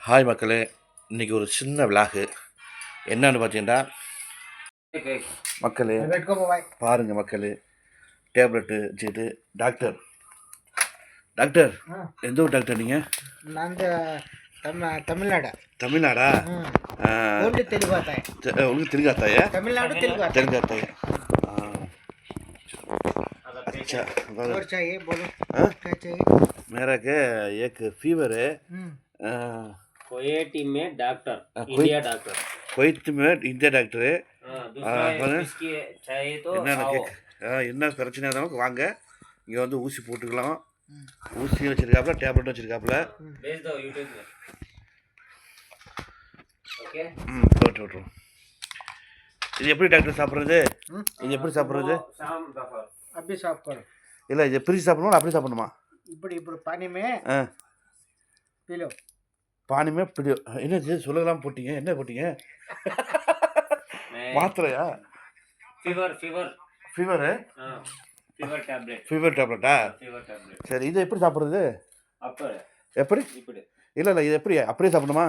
Hi மக்களே, இன்றைக்கி ஒரு சின்ன விலாகு என்னன்னு பார்த்தீங்கன்னா, மக்களே பாருங்கள் மக்களே, டேப்லெட்டு வச்சுக்கிட்டு டாக்டர் டாக்டர் எந்த ஒரு டாக்டர் நீங்கள்? நான் தமிழ்நாடு. தமிழ்நாடா? உங்களுக்கு தெலுங்காத்தாயா? தமிழ்நாடு தெலுங்காத்தாயா? अच्छा और चाहिए बोलो क्या चाहिए? मेरा के एक फीवर है। कुवैत में डॉक्टर इंडिया डॉक्टर कुवैत में इंडिया डॉक्टर है। इसकी चाहिए तो என்ன பிரச்சனை இருந்தாலும் வாங்க, இங்கே வந்து ஊசி போட்டுக்கலாம். ஊசி வச்சுருக்காப்புல, டேப்லெட் வச்சுருக்காப்புல. भेज दो यूट्यूब में। ओके போட்டு விட்ருவோம். இது எப்படி டாக்டர் சாப்பிட்றது? இது எப்படி சாப்பிட்றது? शाम दफर अभी साफ करो. இல்லை, இது எப்படி சாப்பிடணும், அப்படி சாப்பிடணுமா? இப்படி पानी में पी लो. पानी में पी लो. என்ன சொல்லலாம் போட்டீங்க? என்ன போட்டீங்க? மாத்திரையா? Fever fever fever fever tablet. Fever டேப்லெட்டா? Fever tablet. சரி, இது எப்படி சாப்பிட்றது? அப்ப எப்படி? இப்படி இல்லை இது எப்படி அப்படியே சாப்பிடணுமா?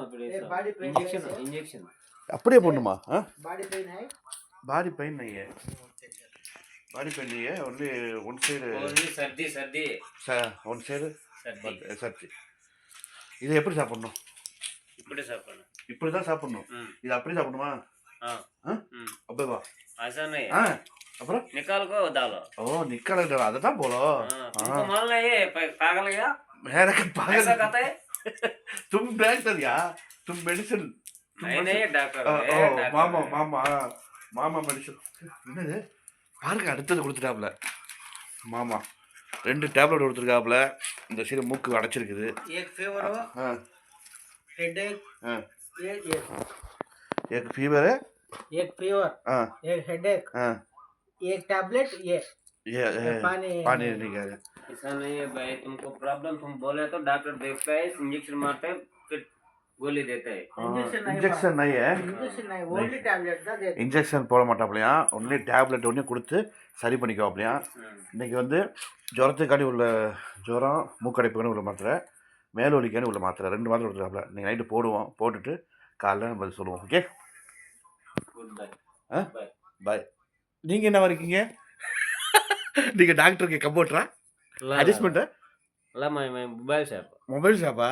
அப்படியே body pain इंजेक्शन அப்படியே போடணுமா? body pain है? बॉडी पेन नहीं है, बॉडी पेन नहीं है, ओनली वन साइड सर्दी सर्दी वन साइड सर्दी सर्दी. இது எப்படி சாப்பிடணும்? இப்படி சாப்பிடணும். இப்படி தான் சாப்பிடணும். இது அப்படியே சாப்பிடணுமா? அப்படியே வா. ऐसा नहीं அப்புறம் निकाल को डालो. ओ निकाल दो, அதை தான் போலும். तुमको मालूम है ये पागल है क्या? मेरा के पागल ऐसा कहता है? तुम डॉक्टर या तुम मेडिसिन? नहीं डॉक्टर மாமா மாமா மாமா மெடிசன். என்னது பாருங்க, அடுத்தது கொடுத்துட்டாப்புல மாமா. 2 டேப்லெட் கொடுத்துருக்காப்புல. இந்த சைடு மூக்கு அடைச்சிருக்குது. एक फीवर हो, हेडेक, एक फीवर है, एक फीवर, एक हेडेक, एक टैबलेट. ये पानी नहीं कह रहे. ऐसा नहीं है भाई, तुमको प्रॉब्लम तुम बोले तो डॉक्टर देखता है, इंजेक्शन मारता है, फिर गोली देता है. इंजेक्शन नहीं है, इंजेक्शन नहीं, ओनली टैबलेट தான் देता. இன்ஜெக்ஷன் போட மாட்டாப்லையா, ஒன்லி டேப்லெட் ஒன்று கொடுத்து சரி பண்ணிக்குவாப்லையா. இன்றைக்கி வந்து ஜுரத்துக்காண்டி உள்ள ஜுரம், மூக்கடைப்புக்காண்டி உள்ள மாத்திரை, மேல் வலிக்காண்டி உள்ள மாத்திரை, 2 மாத்திரை கொடுத்துருக்காப்புல. நீங்கள் நைட்டு போடுவோம், போட்டுட்டு காலைல நம்ம சொல்லுவோம். Okay, good bye. பாய். நீங்கள் என்ன இருக்கீங்க? நீங்கள் டாக்டருக்கு கம்போட்டரா? அட்ஜஸ்ட்மெண்ட்டா? ला मैं मोबाइल शॉप. மொபைல் ஷாப்பா?